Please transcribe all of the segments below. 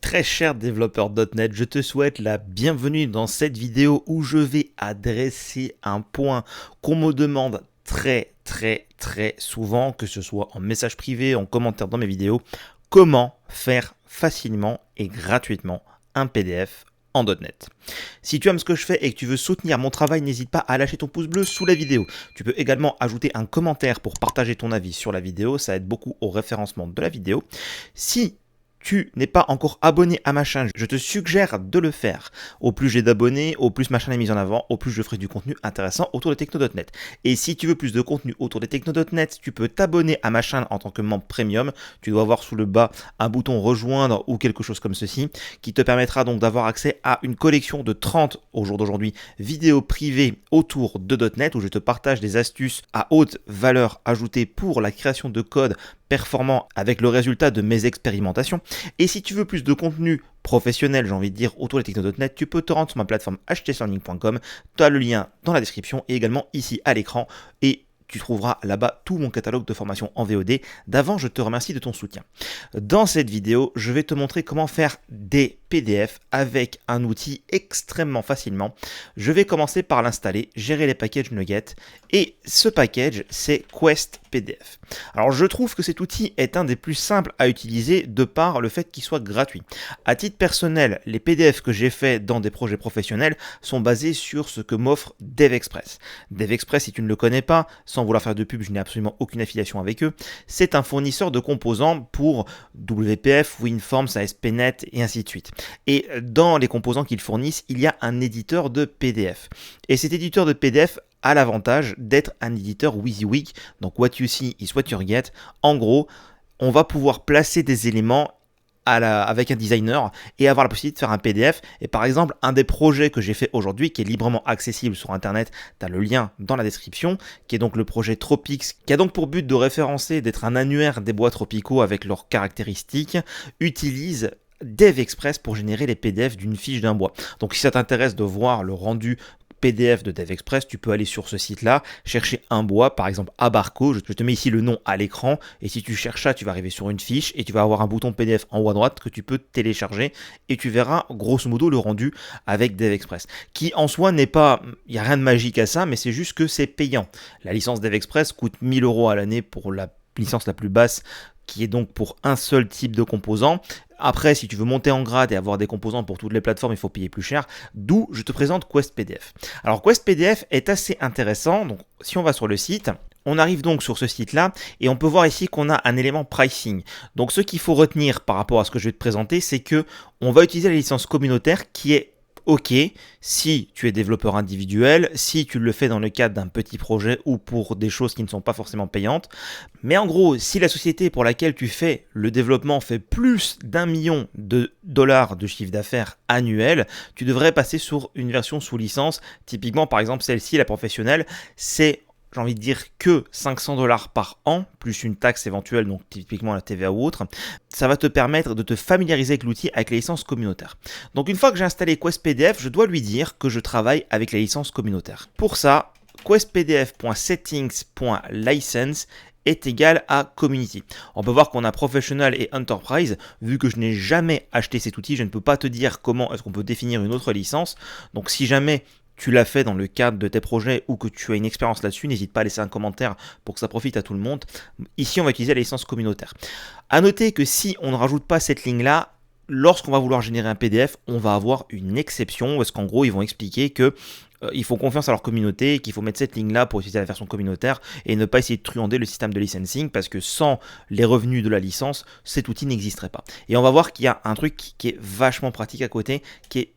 Très cher développeur .NET, je te souhaite la bienvenue dans cette vidéo où je vais adresser un point qu'on me demande très souvent, que ce soit en message privé, en commentaire dans mes vidéos, comment faire facilement et gratuitement un PDF en .NET. Si tu aimes ce que je fais et que tu veux soutenir mon travail, n'hésite pas à lâcher ton pouce bleu sous la vidéo. Tu peux également ajouter un commentaire pour partager ton avis sur la vidéo, ça aide beaucoup au référencement de la vidéo. Si tu n'es pas encore abonné à ma chaîne, je te suggère de le faire. Au plus j'ai d'abonnés, au plus ma chaîne est mise en avant, au plus je ferai du contenu intéressant autour de Techno.net. Et si tu veux plus de contenu autour de Techno.net, tu peux t'abonner à ma chaîne en tant que membre premium. Tu dois voir sous le bas un bouton rejoindre ou quelque chose comme ceci qui te permettra donc d'avoir accès à une collection de 30 au jour d'aujourd'hui vidéos privées autour de .NET où je te partage des astuces à haute valeur ajoutée pour la création de code performant avec le résultat de mes expérimentations. Et si tu veux plus de contenu professionnel, j'ai envie de dire, autour des techno.net, tu peux te rendre sur ma plateforme htslearning.com. Tu as le lien dans la description et également ici à l'écran. Et tu trouveras là-bas tout mon catalogue de formation en VOD. D'avant, je te remercie de ton soutien. Dans cette vidéo, je vais te montrer comment faire des PDF avec un outil extrêmement facilement. Je vais commencer par l'installer, gérer les packages NuGet. Et ce package, c'est Quest PDF. Alors, je trouve que cet outil est un des plus simples à utiliser de par le fait qu'il soit gratuit. À titre personnel, les PDF que j'ai faits dans des projets professionnels sont basés sur ce que m'offre DevExpress. DevExpress, si tu ne le connais pas, sans vouloir faire de pub, je n'ai absolument aucune affiliation avec eux. C'est un fournisseur de composants pour WPF, WinForms, ASP.NET et ainsi de suite. Et dans les composants qu'ils fournissent, il y a un éditeur de PDF. Et cet éditeur de PDF a l'avantage d'être un éditeur WYSIWYG, donc what you see is what you get. En gros, on va pouvoir placer des éléments avec un designer et avoir la possibilité de faire un PDF. Et par exemple, un des projets que j'ai fait aujourd'hui, qui est librement accessible sur Internet, tu as le lien dans la description, qui est donc le projet Tropics, qui a donc pour but de référencer, d'être un annuaire des bois tropicaux avec leurs caractéristiques, utilise DevExpress pour générer les PDF d'une fiche d'un bois. Donc si ça t'intéresse de voir le rendu PDF de DevExpress, tu peux aller sur ce site-là, chercher un bois, par exemple Abarco, je te mets ici le nom à l'écran, et si tu cherches ça, tu vas arriver sur une fiche, et tu vas avoir un bouton PDF en haut à droite que tu peux télécharger, et tu verras grosso modo le rendu avec DevExpress, qui en soi n'est pas, il n'y a rien de magique à ça, mais c'est juste que c'est payant. La licence DevExpress coûte 1000 € à l'année pour la licence la plus basse, qui est donc pour un seul type de composant. Après, si tu veux monter en grade et avoir des composants pour toutes les plateformes, il faut payer plus cher. D'où je te présente Quest PDF. Alors Quest PDF est assez intéressant. Donc si on va sur le site, on arrive donc sur ce site-là et on peut voir ici qu'on a un élément pricing. Donc ce qu'il faut retenir par rapport à ce que je vais te présenter, c'est que on va utiliser la licence communautaire qui est OK, si tu es développeur individuel, si tu le fais dans le cadre d'un petit projet ou pour des choses qui ne sont pas forcément payantes. Mais en gros, si la société pour laquelle tu fais le développement fait plus d'1 million de dollars de chiffre d'affaires annuel, tu devrais passer sur une version sous licence. Typiquement, par exemple, celle-ci, la professionnelle, c'est, j'ai envie de dire, que 500 $ par an, plus une taxe éventuelle, donc typiquement la TVA ou autre. Ça va te permettre de te familiariser avec l'outil avec la licence communautaire. Donc une fois que j'ai installé Quest PDF, je dois lui dire que je travaille avec la licence communautaire. Pour ça, questpdf.settings.license est égal à Community. On peut voir qu'on a Professional et Enterprise. Vu que je n'ai jamais acheté cet outil, je ne peux pas te dire comment est-ce qu'on peut définir une autre licence. Donc si jamais tu l'as fait dans le cadre de tes projets ou que tu as une expérience là-dessus, n'hésite pas à laisser un commentaire pour que ça profite à tout le monde. Ici, on va utiliser la licence communautaire. À noter que si on ne rajoute pas cette ligne-là, lorsqu'on va vouloir générer un PDF, on va avoir une exception, parce qu'en gros, ils vont expliquer que ils font confiance à leur communauté, qu'il faut mettre cette ligne-là pour utiliser la version communautaire et ne pas essayer de truander le système de licensing parce que sans les revenus de la licence, cet outil n'existerait pas. Et on va voir qu'il y a un truc qui est vachement pratique à côté, qui est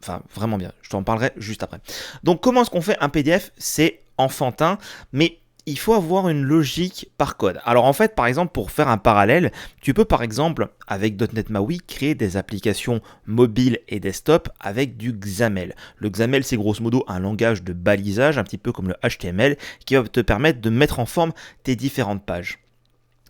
enfin vraiment bien, je t'en parlerai juste après. Donc comment est-ce qu'on fait un PDF? C'est enfantin, mais il faut avoir une logique par code. Alors en fait, par exemple, pour faire un parallèle, tu peux par exemple, avec .NET MAUI, créer des applications mobiles et desktop avec du XAML. Le XAML, c'est grosso modo un langage de balisage, un petit peu comme le HTML, qui va te permettre de mettre en forme tes différentes pages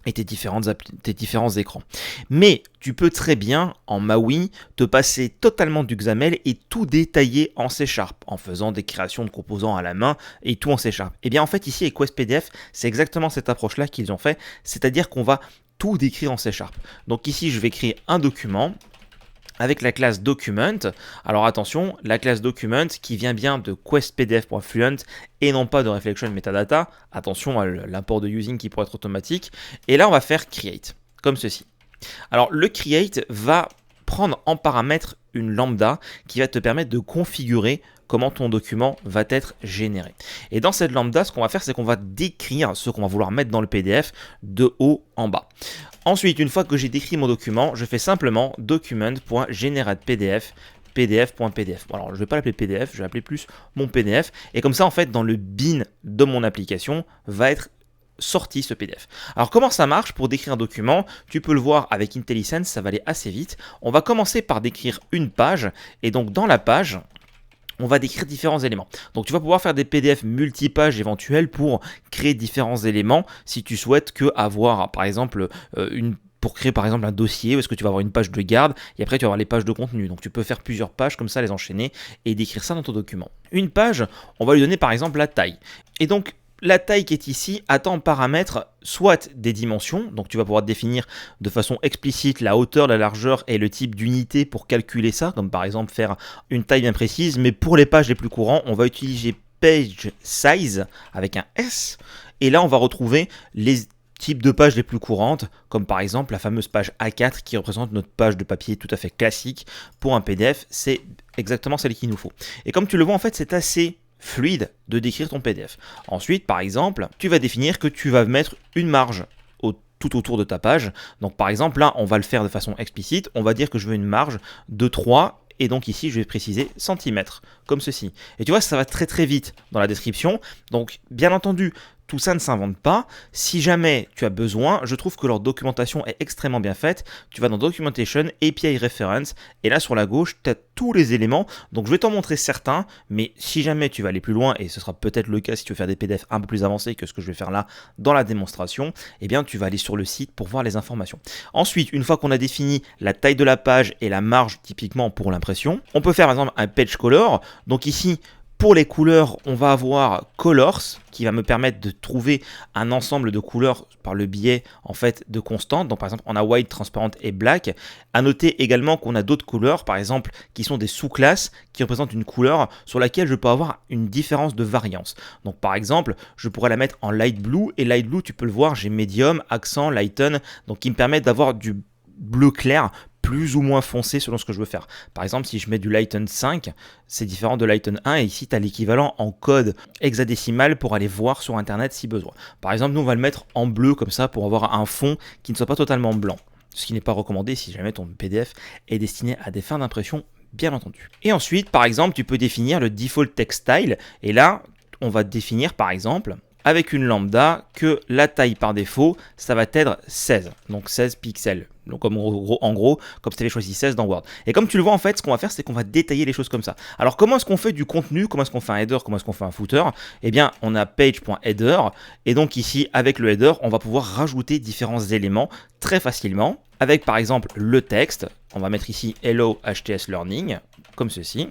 et tes différents écrans. Mais tu peux très bien, en MAUI, te passer totalement du XAML et tout détailler en C#, en faisant des créations de composants à la main et tout en C#. Et bien en fait ici avec Quest PDF, c'est exactement cette approche-là qu'ils ont fait, c'est-à-dire qu'on va tout décrire en C#. Donc ici, je vais créer un document avec la classe document. Alors attention, la classe document qui vient bien de questpdf.fluent et non pas de reflection metadata. Attention à l'import de using qui pourrait être automatique. Et là, on va faire create, comme ceci. Alors le create va prendre en paramètre une lambda qui va te permettre de configurer comment ton document va être généré. Et dans cette lambda, ce qu'on va faire, c'est qu'on va décrire ce qu'on va vouloir mettre dans le PDF de haut en bas. Ensuite, une fois que j'ai décrit mon document, je fais simplement document.generatePDF pdf.pdf. Bon, alors je ne vais pas l'appeler PDF, je vais appeler plus mon PDF. Et comme ça, en fait, dans le bin de mon application, va être sorti ce PDF. Alors comment ça marche pour décrire un document? Tu peux le voir avec IntelliSense, ça va aller assez vite. On va commencer par décrire une page et donc dans la page, on va décrire différents éléments. Donc tu vas pouvoir faire des PDF multipages éventuels pour créer différents éléments si tu souhaites avoir par exemple pour créer par exemple un dossier où est-ce que tu vas avoir une page de garde et après tu vas avoir les pages de contenu. Donc tu peux faire plusieurs pages comme ça, les enchaîner et décrire ça dans ton document. Une page, on va lui donner par exemple la taille. Et donc la taille qui est ici attend en paramètre soit des dimensions, donc tu vas pouvoir définir de façon explicite la hauteur, la largeur et le type d'unité pour calculer ça, comme par exemple faire une taille bien précise, mais pour les pages les plus courants, on va utiliser page size avec un S, et là on va retrouver les types de pages les plus courantes, comme par exemple la fameuse page A4 qui représente notre page de papier tout à fait classique pour un PDF, c'est exactement celle qu'il nous faut. Et comme tu le vois, en fait, c'est assez fluide de décrire ton PDF. Ensuite, par exemple, tu vas définir que tu vas mettre une marge tout autour de ta page. Donc par exemple, là, on va le faire de façon explicite. On va dire que je veux une marge de 3 et donc ici, je vais préciser centimètres, comme ceci. Et tu vois, ça va très très vite dans la description. Donc bien entendu, tout ça ne s'invente pas. Si jamais tu as besoin, je trouve que leur documentation est extrêmement bien faite. Tu vas dans Documentation, API Reference, et là sur la gauche, tu as tous les éléments. Donc je vais t'en montrer certains, mais si jamais tu vas aller plus loin, et ce sera peut-être le cas si tu veux faire des PDF un peu plus avancés que ce que je vais faire là dans la démonstration, eh bien tu vas aller sur le site pour voir les informations. Ensuite, une fois qu'on a défini la taille de la page et la marge typiquement pour l'impression, on peut faire par exemple un page color. Donc ici, pour les couleurs, on va avoir Colors qui va me permettre de trouver un ensemble de couleurs par le biais en fait de constantes. Donc par exemple, on a white, transparente et black. À noter également qu'on a d'autres couleurs, par exemple, qui sont des sous-classes qui représentent une couleur sur laquelle je peux avoir une différence de variance. Donc par exemple, je pourrais la mettre en light blue et light blue, tu peux le voir, j'ai medium, accent, lighten, donc qui me permettent d'avoir du bleu clair plus ou moins foncé selon ce que je veux faire. Par exemple, si je mets du Lighten 5, c'est différent de Lighten 1 et ici tu as l'équivalent en code hexadécimal pour aller voir sur internet si besoin. Par exemple, nous on va le mettre en bleu comme ça pour avoir un fond qui ne soit pas totalement blanc, ce qui n'est pas recommandé si jamais ton PDF est destiné à des fins d'impression, bien entendu. Et ensuite, par exemple, tu peux définir le default text style et là, on va définir par exemple avec une lambda que la taille par défaut, ça va être 16, donc 16 pixels. Donc en gros, comme si tu avais choisi 16 dans Word. Et comme tu le vois, en fait, ce qu'on va faire, c'est qu'on va détailler les choses comme ça. Alors comment est-ce qu'on fait du contenu? Comment est-ce qu'on fait un header? Comment est-ce qu'on fait un footer? Eh bien, on a page.header. Et donc ici, avec le header, on va pouvoir rajouter différents éléments très facilement. Avec par exemple le texte. On va mettre ici Hello HTS Learning, comme ceci.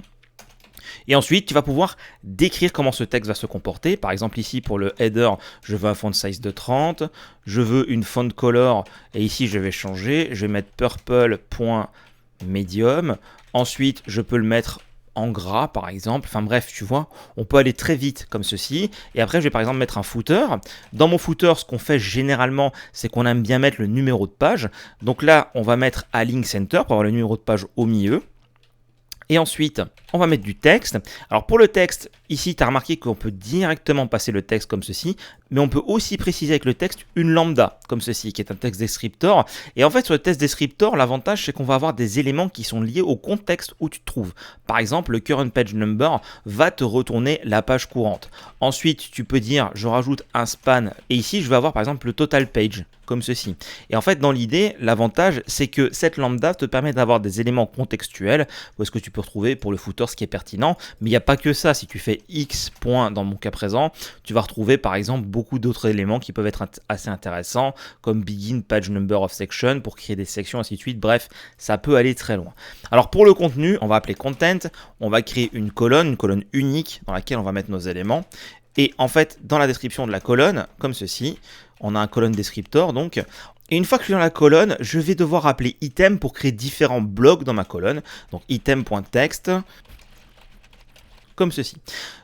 Et ensuite, tu vas pouvoir décrire comment ce texte va se comporter. Par exemple, ici, pour le header, je veux un font size de 30. Je veux une font color. Et ici, je vais changer. Je vais mettre purple.medium. Ensuite, je peux le mettre en gras, par exemple. Enfin bref, tu vois, on peut aller très vite comme ceci. Et après, je vais par exemple mettre un footer. Dans mon footer, ce qu'on fait généralement, c'est qu'on aime bien mettre le numéro de page. Donc là, on va mettre à link center pour avoir le numéro de page au milieu. Et ensuite, on va mettre du texte. Alors pour le texte, ici, tu as remarqué qu'on peut directement passer le texte comme ceci, mais on peut aussi préciser avec le texte une lambda, comme ceci, qui est un texte descriptor. Et en fait, sur le texte descriptor, l'avantage, c'est qu'on va avoir des éléments qui sont liés au contexte où tu te trouves. Par exemple, le current page number va te retourner la page courante. Ensuite, tu peux dire, je rajoute un span, et ici, je vais avoir par exemple le total page, comme ceci. Et en fait, dans l'idée, l'avantage, c'est que cette lambda te permet d'avoir des éléments contextuels, où est-ce que tu peux retrouver pour le footer ce qui est pertinent, mais il n'y a pas que ça. Si tu fais X point dans mon cas présent, tu vas retrouver par exemple beaucoup d'autres éléments qui peuvent être assez intéressants, comme begin page number of section pour créer des sections, ainsi de suite. Bref, ça peut aller très loin. Alors pour le contenu, on va appeler content, on va créer une colonne unique dans laquelle on va mettre nos éléments. Et en fait, dans la description de la colonne, comme ceci, on a un colonne descriptor donc, Et une fois que je suis dans la colonne, je vais devoir appeler item pour créer différents blocs dans ma colonne. Donc item.text, comme ceci.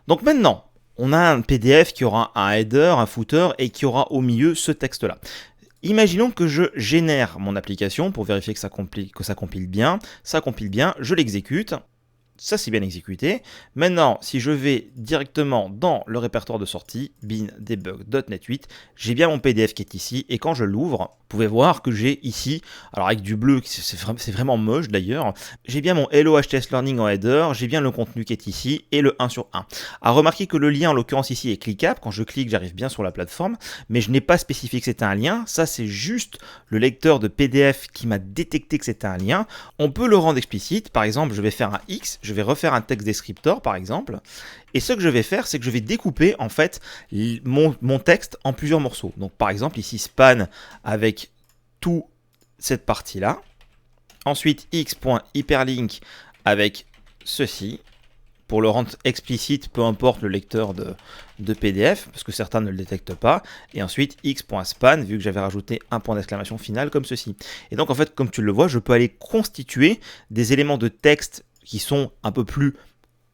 Donc maintenant, on a un PDF qui aura un header, un footer et qui aura au milieu ce texte-là. Imaginons que je génère mon application pour vérifier que ça compile bien. Ça compile bien, je l'exécute. Ça, c'est bien exécuté. Maintenant, si je vais directement dans le répertoire de sortie, bin debug.net 8, j'ai bien mon PDF qui est ici. Et quand je l'ouvre, vous pouvez voir que j'ai ici, alors avec du bleu, c'est vraiment moche d'ailleurs, j'ai bien mon Hello HTS Learning en header, j'ai bien le contenu qui est ici et le 1 sur 1. À remarquer que le lien, en l'occurrence ici, est cliquable. Quand je clique, j'arrive bien sur la plateforme, mais je n'ai pas spécifié que c'était un lien. Ça, c'est juste le lecteur de PDF qui m'a détecté que c'était un lien. On peut le rendre explicite. Par exemple, je vais faire un X, je vais refaire un texte descriptor par exemple, et ce que je vais faire, c'est que je vais découper en fait mon texte en plusieurs morceaux. Donc par exemple ici span avec toute cette partie là, ensuite x.hyperlink avec ceci, pour le rendre explicite, peu importe le lecteur de PDF, parce que certains ne le détectent pas, et ensuite x.span, vu que j'avais rajouté un point d'exclamation final comme ceci. Et donc en fait, comme tu le vois, je peux aller constituer des éléments de texte qui sont un peu plus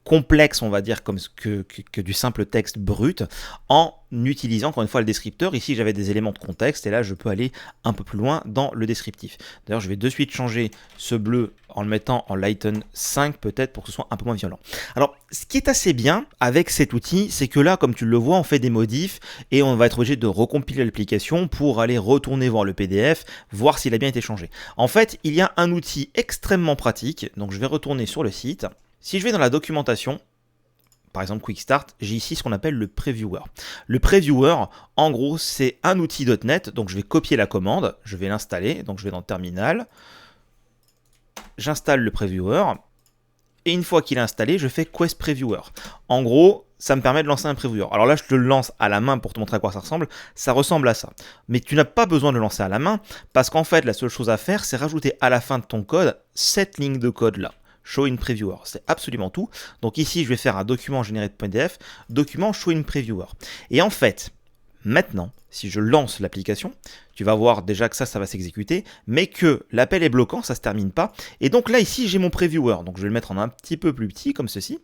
complexes, on va dire, comme que du simple texte brut, en utilisant encore une fois le descripteur. Ici j'avais des éléments de contexte et là je peux aller un peu plus loin dans le descriptif. D'ailleurs je vais de suite changer ce bleu en le mettant en lighten 5 peut-être pour que ce soit un peu moins violent. Alors ce qui est assez bien avec cet outil, c'est que là comme tu le vois on fait des modifs et on va être obligé de recompiler l'application pour aller retourner voir le PDF, voir s'il a bien été changé. En fait il y a un outil extrêmement pratique, donc je vais retourner sur le site. Si je vais dans la documentation, par exemple Quick Start, j'ai ici ce qu'on appelle le Previewer. Le Previewer, en gros, c'est un outil .NET, donc je vais copier la commande, je vais l'installer, donc je vais dans Terminal, j'installe le Previewer, et une fois qu'il est installé, je fais Quest Previewer. En gros, ça me permet de lancer un Previewer. Alors là, je te le lance à la main pour te montrer à quoi ça ressemble à ça. Mais tu n'as pas besoin de le lancer à la main, parce qu'en fait, la seule chose à faire, c'est rajouter à la fin de ton code cette ligne de code là. Show in Previewer, c'est absolument tout. Donc ici, je vais faire un document généré de PDF, document Show in Previewer. Et en fait, maintenant, si je lance l'application, tu vas voir déjà que ça va s'exécuter, mais que l'appel est bloquant, ça ne se termine pas. Et donc là, ici, j'ai mon Previewer. Donc je vais le mettre en un petit peu plus petit, comme ceci.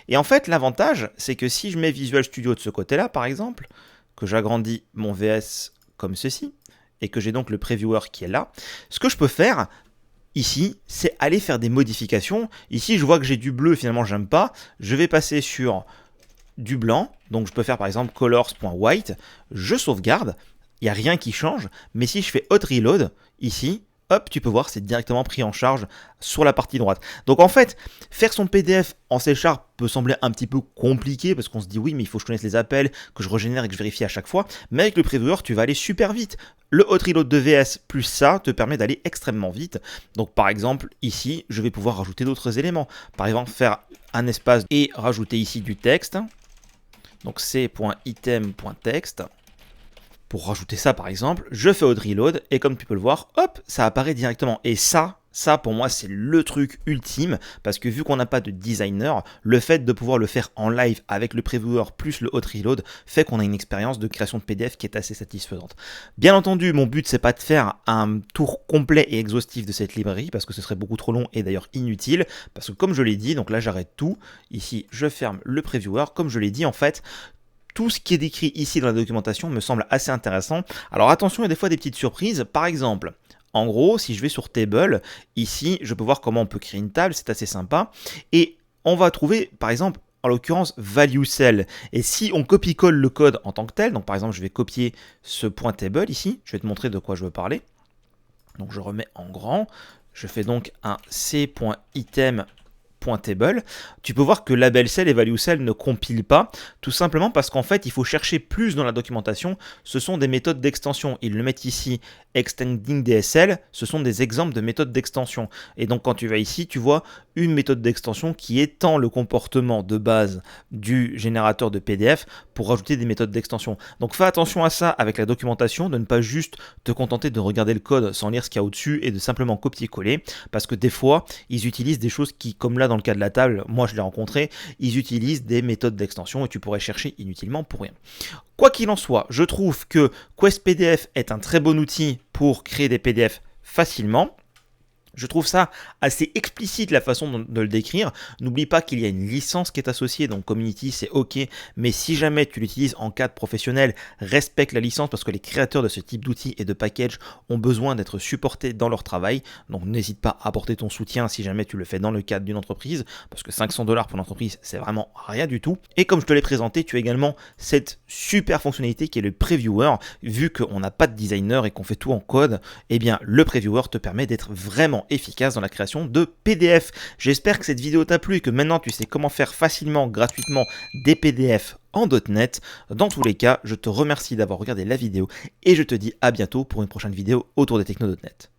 Et en fait, l'avantage, c'est que si je mets Visual Studio de ce côté-là, par exemple, que j'agrandis mon VS comme ceci, et que j'ai donc le Previewer qui est là, ce que je peux faire, ici, c'est aller faire des modifications. Ici, je vois que j'ai du bleu, finalement, j'aime pas. Je vais passer sur du blanc. Donc, je peux faire, par exemple, colors.white. Je sauvegarde. Il n'y a rien qui change. Mais si je fais hot reload, ici, hop, tu peux voir, c'est directement pris en charge sur la partie droite. Donc, en fait, faire son PDF en C# peut sembler un petit peu compliqué parce qu'on se dit oui, mais il faut que je connaisse les appels, que je régénère et que je vérifie à chaque fois. Mais avec le Previewer, tu vas aller super vite. Le hot reload de VS plus ça te permet d'aller extrêmement vite. Donc par exemple, ici, je vais pouvoir rajouter d'autres éléments. Par exemple, faire un espace et rajouter ici du texte. Donc c.item.text. Pour rajouter ça par exemple, je fais hot reload et comme tu peux le voir, hop, ça apparaît directement. Et ça pour moi c'est le truc ultime parce que vu qu'on n'a pas de designer, le fait de pouvoir le faire en live avec le Previewer plus le hot reload fait qu'on a une expérience de création de PDF qui est assez satisfaisante. Bien entendu, mon but c'est pas de faire un tour complet et exhaustif de cette librairie parce que ce serait beaucoup trop long et d'ailleurs inutile parce que comme je l'ai dit, donc là j'arrête tout, ici je ferme le Previewer, comme je l'ai dit en fait, tout ce qui est décrit ici dans la documentation me semble assez intéressant. Alors attention, il y a des fois des petites surprises. Par exemple, en gros, si je vais sur Table, ici, je peux voir comment on peut créer une table, c'est assez sympa. Et on va trouver, par exemple, en l'occurrence, value cell. Et si on copie-colle le code en tant que tel, donc par exemple, je vais copier ce point table ici, je vais te montrer de quoi je veux parler. Donc je remets en grand, je fais donc un c.item.table. Tu peux voir que label cell et value cell ne compilent pas, tout simplement parce qu'en fait il faut chercher plus dans la documentation. Ce sont des méthodes d'extension, ils le mettent ici extending DSL, ce sont des exemples de méthodes d'extension. Et donc quand tu vas ici, tu vois une méthode d'extension qui étend le comportement de base du générateur de PDF pour rajouter des méthodes d'extension. Donc fais attention à ça avec la documentation, de ne pas juste te contenter de regarder le code sans lire ce qu'il y a au-dessus et de simplement copier-coller, parce que des fois, ils utilisent des choses qui, comme là dans le cas de la table, moi je l'ai rencontré, ils utilisent des méthodes d'extension et tu pourrais chercher inutilement pour rien. Quoi qu'il en soit, je trouve que Quest PDF est un très bon outil pour créer des PDF facilement. Je trouve ça assez explicite la façon de le décrire. N'oublie pas qu'il y a une licence qui est associée, donc Community c'est ok, mais si jamais tu l'utilises en cadre professionnel, respecte la licence parce que les créateurs de ce type d'outils et de package ont besoin d'être supportés dans leur travail. Donc n'hésite pas à apporter ton soutien si jamais tu le fais dans le cadre d'une entreprise, parce que 500 $ pour l'entreprise c'est vraiment rien du tout. Et comme je te l'ai présenté, tu as également cette super fonctionnalité qui est le Previewer. Vu qu'on n'a pas de designer et qu'on fait tout en code, eh bien le Previewer te permet d'être vraiment efficace dans la création de PDF. J'espère que cette vidéo t'a plu et que maintenant tu sais comment faire facilement, gratuitement des PDF en .NET. Dans tous les cas, je te remercie d'avoir regardé la vidéo et je te dis à bientôt pour une prochaine vidéo autour des technos .NET.